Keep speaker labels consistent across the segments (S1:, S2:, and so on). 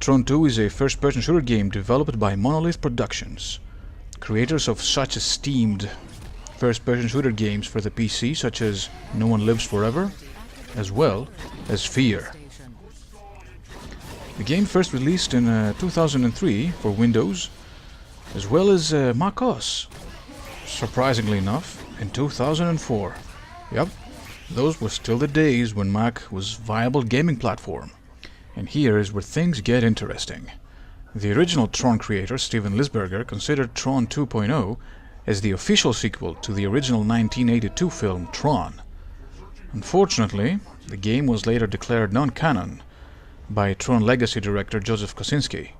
S1: Tron 2 is a first-person shooter game developed by Monolith Productions, creators of such esteemed first-person shooter games for the PC such as No One Lives Forever, as well as Fear. The game first released in 2003 for Windows, as well as macOS, surprisingly enough, in 2004. Yep, those were still the days when Mac was a viable gaming platform. And here is where things get interesting. The original Tron creator, Steven Lisberger, considered Tron 2.0 as the official sequel to the original 1982 film Tron. Unfortunately, the game was later declared non-canon by Tron Legacy director Joseph Kosinski.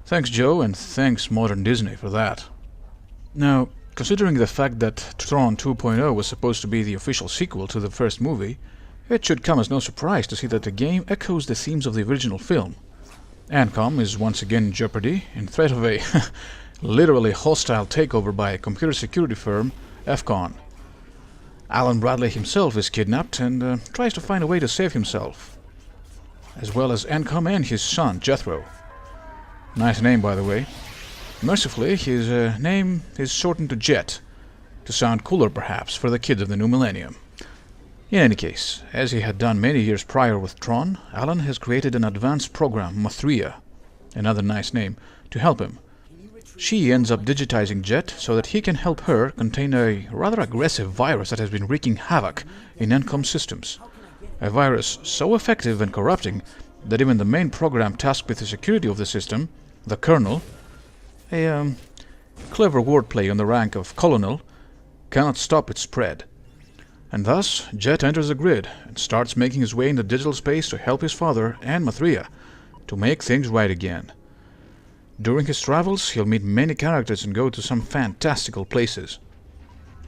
S1: Thanks Joe, and thanks modern Disney for that. Now, considering the fact that Tron 2.0 was supposed to be the official sequel to the first movie, it should come as no surprise to see that the game echoes the themes of the original film. Ancom is once again in jeopardy, in threat of a literally hostile takeover by a computer security firm, FCON. Alan Bradley himself is kidnapped and tries to find a way to save himself, as well as Ancom and his son, Jethro. Nice name, by the way. Mercifully, his name is shortened to Jet, to sound cooler perhaps for the kids of the new millennium. In any case, as he had done many years prior with Tron, Alan has created an advanced program, Mothria, another nice name, to help him. She ends up digitizing Jet so that he can help her contain a rather aggressive virus that has been wreaking havoc in Encom systems. A virus so effective and corrupting that even the main program tasked with the security of the system, the Colonel, a clever wordplay on the rank of Colonel, cannot stop its spread. And thus, Jet enters the grid and starts making his way into digital space to help his father and Mothria to make things right again. During his travels, he'll meet many characters and go to some fantastical places.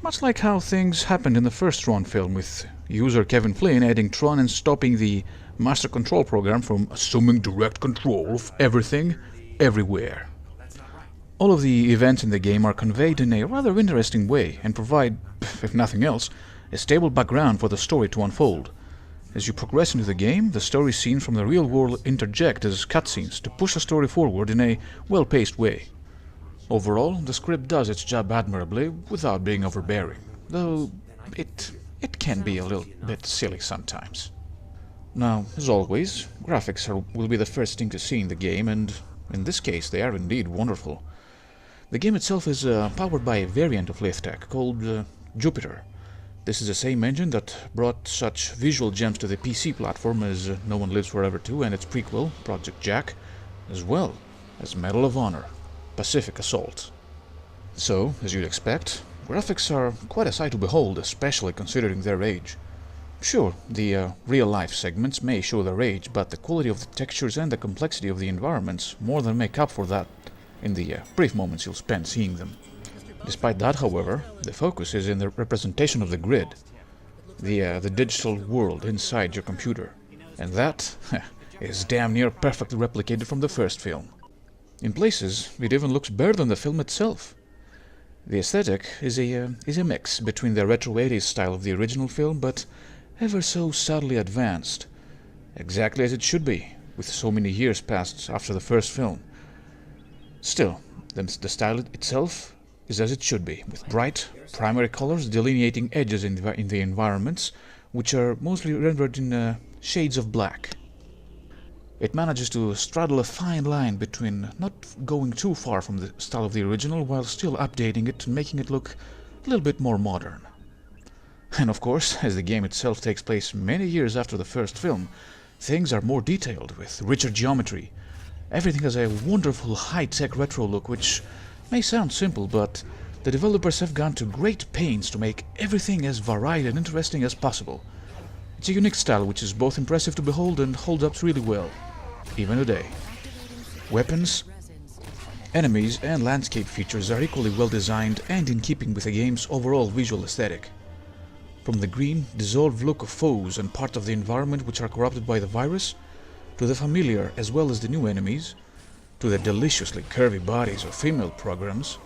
S1: Much like how things happened in the first Tron film, with user Kevin Flynn aiding Tron and stopping the Master Control program from assuming direct control of everything, everywhere. All of the events in the game are conveyed in a rather interesting way and provide, if nothing else, a stable background for the story to unfold. As you progress into the game, the story scenes from the real world interject as cutscenes to push the story forward in a well-paced way. Overall, the script does its job admirably without being overbearing, though it can be a little bit silly sometimes. Now, as always, graphics will be the first thing to see in the game, and in this case they are indeed wonderful. The game itself is powered by a variant of Lithtech called Jupiter. This is the same engine that brought such visual gems to the PC platform as No One Lives Forever 2 and its prequel, Project Jack, as well as Medal of Honor, Pacific Assault. So, as you'd expect, graphics are quite a sight to behold, especially considering their age. Sure, the real-life segments may show their age, but the quality of the textures and the complexity of the environments more than make up for that in the brief moments you'll spend seeing them. Despite that, however, the focus is in the representation of the grid, the digital world inside your computer, and that is damn near perfectly replicated from the first film. In places, it even looks better than the film itself. The aesthetic is a mix between the retro 80s style of the original film, but ever so subtly advanced, exactly as it should be, with so many years passed after the first film. Still, the style itself is as it should be, with bright, primary colors delineating edges in the environments, which are mostly rendered in shades of black. It manages to straddle a fine line between not going too far from the style of the original while still updating it and making it look a little bit more modern. And of course, as the game itself takes place many years after the first film, things are more detailed, with richer geometry. Everything has a wonderful high-tech retro look, which may sound simple, but the developers have gone to great pains to make everything as varied and interesting as possible. It's a unique style which is both impressive to behold and holds up really well, even today. Weapons, enemies and landscape features are equally well designed and in keeping with the game's overall visual aesthetic. From the green, dissolved look of foes and part of the environment which are corrupted by the virus, to the familiar as well as the new enemies, to the deliciously curvy bodies of female programs,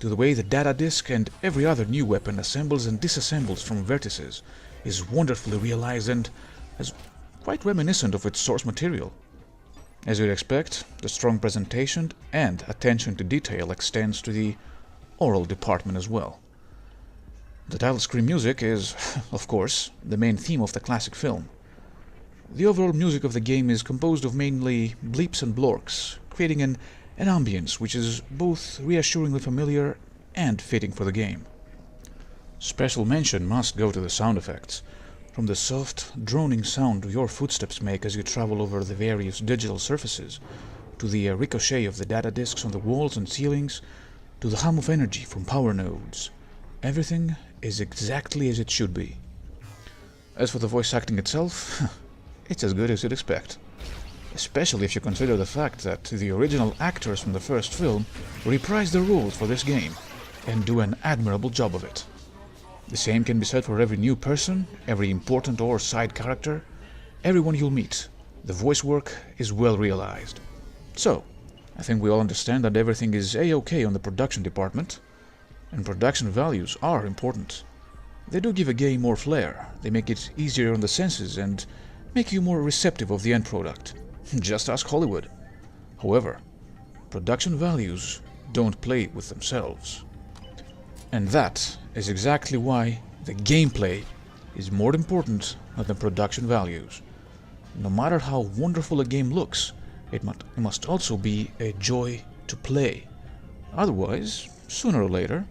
S1: to the way the data disk and every other new weapon assembles and disassembles from vertices, is wonderfully realized and is quite reminiscent of its source material. As you'd expect, the strong presentation and attention to detail extends to the oral department as well. The title screen music is, of course, the main theme of the classic film. The overall music of the game is composed of mainly bleeps and blorks, creating an ambience which is both reassuringly familiar and fitting for the game. Special mention must go to the sound effects. From the soft, droning sound your footsteps make as you travel over the various digital surfaces, to the ricochet of the data disks on the walls and ceilings, to the hum of energy from power nodes, everything is exactly as it should be. As for the voice acting itself, it's as good as you'd expect. Especially if you consider the fact that the original actors from the first film reprise their roles for this game and do an admirable job of it. The same can be said for every new person, every important or side character, everyone you'll meet. The voice work is well realized. So, I think we all understand that everything is A-OK on the production department, and production values are important. They do give a game more flair, they make it easier on the senses and make you more receptive of the end product. Just ask Hollywood. However, production values don't play with themselves. And that is exactly why the gameplay is more important than the production values. No matter how wonderful a game looks, it must also be a joy to play. Otherwise, sooner or later,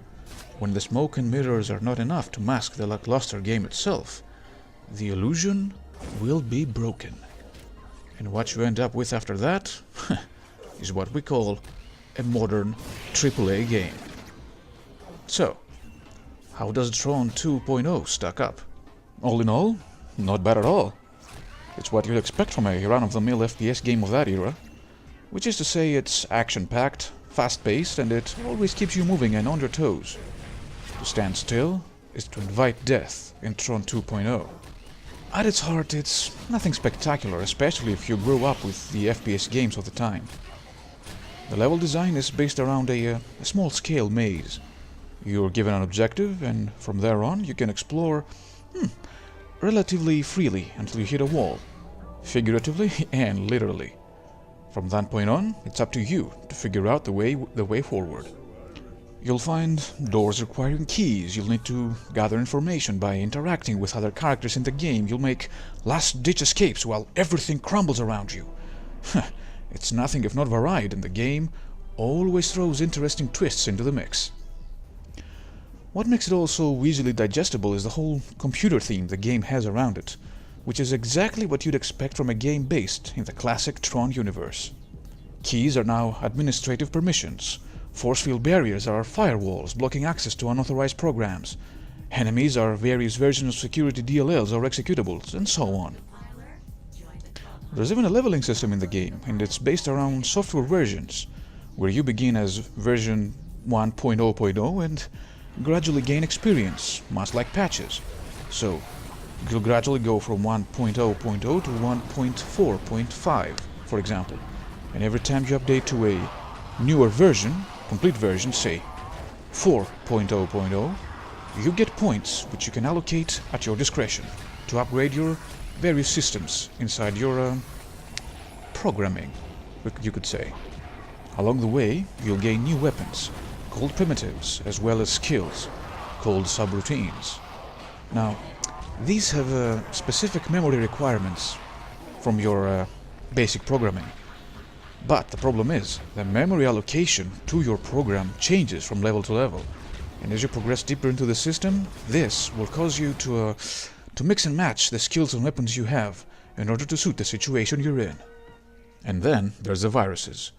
S1: when the smoke and mirrors are not enough to mask the lackluster game itself, the illusion will be broken. And what you end up with after that is what we call a modern AAA game. So, how does Tron 2.0 stack up? All in all, not bad at all. It's what you'd expect from a run-of-the-mill FPS game of that era, which is to say it's action-packed, fast-paced, and it always keeps you moving and on your toes. To stand still is to invite death in Tron 2.0. At its heart, it's nothing spectacular, especially if you grew up with the FPS games of the time. The level design is based around a small-scale maze. You're given an objective, and from there on you can explore relatively freely until you hit a wall, figuratively and literally. From that point on, it's up to you to figure out the way forward. You'll find doors requiring keys, you'll need to gather information by interacting with other characters in the game, you'll make last-ditch escapes while everything crumbles around you. It's nothing if not varied, and the game always throws interesting twists into the mix. What makes it all so easily digestible is the whole computer theme the game has around it, which is exactly what you'd expect from a game based in the classic Tron universe. Keys are now administrative permissions, force field barriers are firewalls blocking access to unauthorized programs, enemies are various versions of security DLLs or executables, and so on. There's even a leveling system in the game, and it's based around software versions, where you begin as version 1.0.0 and gradually gain experience, much like patches. So, you'll gradually go from 1.0.0 to 1.4.5, for example, and every time you update to a newer version, complete version, say 4.0.0, you get points which you can allocate at your discretion to upgrade your various systems inside your programming, you could say. Along the way, you'll gain new weapons, called primitives, as well as skills, called subroutines. Now, these have specific memory requirements from your basic programming. But the problem is, the memory allocation to your program changes from level to level, and as you progress deeper into the system, this will cause you to mix and match the skills and weapons you have in order to suit the situation you're in. And then there's the viruses,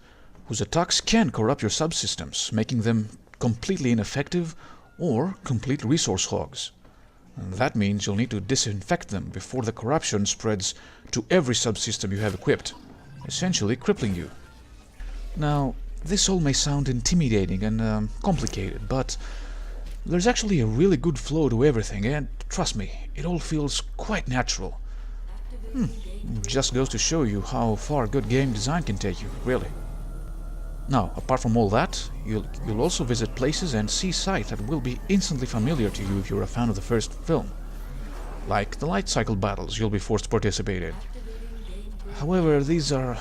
S1: whose attacks can corrupt your subsystems, making them completely ineffective or complete resource hogs. And that means you'll need to disinfect them before the corruption spreads to every subsystem you have equipped, essentially crippling you. Now, this all may sound intimidating and complicated, but there's actually a really good flow to everything, and trust me, it all feels quite natural. Just goes to show you how far good game design can take you, really. Now, apart from all that, you'll also visit places and see sights that will be instantly familiar to you if you're a fan of the first film. Like the light cycle battles you'll be forced to participate in. However, these are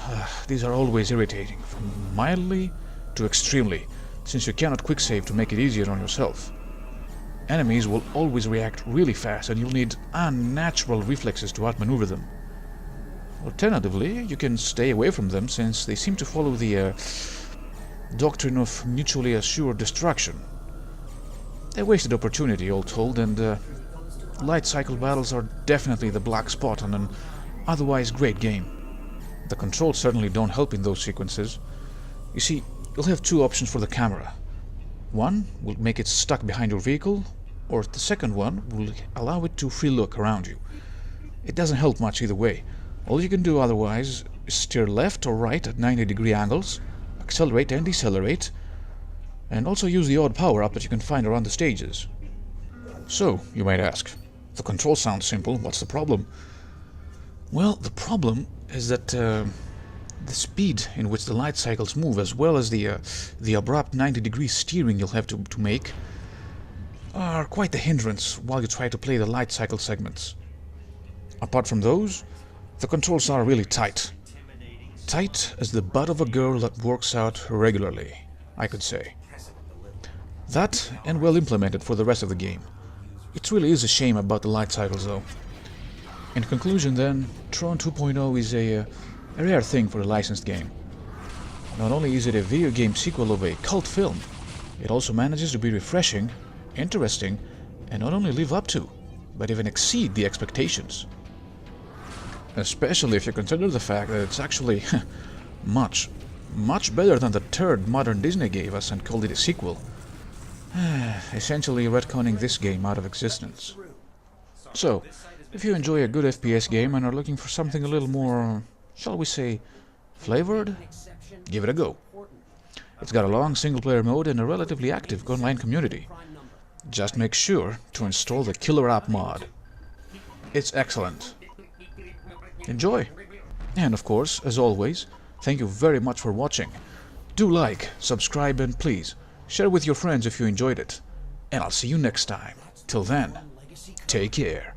S1: always irritating, from mildly to extremely, since you cannot quick save to make it easier on yourself. Enemies will always react really fast and you'll need unnatural reflexes to outmaneuver them. Alternatively, you can stay away from them since they seem to follow the doctrine of mutually assured destruction. A wasted opportunity, all told, and light cycle battles are definitely the black spot on an otherwise great game. The controls certainly don't help in those sequences. You see, you'll have two options for the camera. One will make it stuck behind your vehicle, or the second one will allow it to free look around you. It doesn't help much either way. All you can do otherwise is steer left or right at 90-degree angles, accelerate and decelerate, and also use the odd power-up that you can find around the stages. So, you might ask, the control sounds simple, what's the problem? Well, the problem is that the speed in which the light cycles move, as well as the abrupt 90-degree steering you'll have to make, are quite the hindrance while you try to play the light cycle segments. Apart from those, the controls are really tight. Tight as the butt of a girl that works out regularly, I could say. That, and well implemented for the rest of the game. It really is a shame about the light cycles though. In conclusion then, Tron 2.0 is a rare thing for a licensed game. Not only is it a video game sequel of a cult film, it also manages to be refreshing, interesting, and not only live up to, but even exceed the expectations. Especially if you consider the fact that it's actually much better than the third modern Disney gave us and called it a sequel. Essentially retconning this game out of existence. So, if you enjoy a good FPS game and are looking for something a little more, shall we say, flavored, give it a go. It's got a long single-player mode and a relatively active online community. Just make sure to install the Killer App mod. It's excellent. Enjoy! And of course, as always, thank you very much for watching. Do like, subscribe, and please, share with your friends if you enjoyed it. And I'll see you next time. Till then, take care.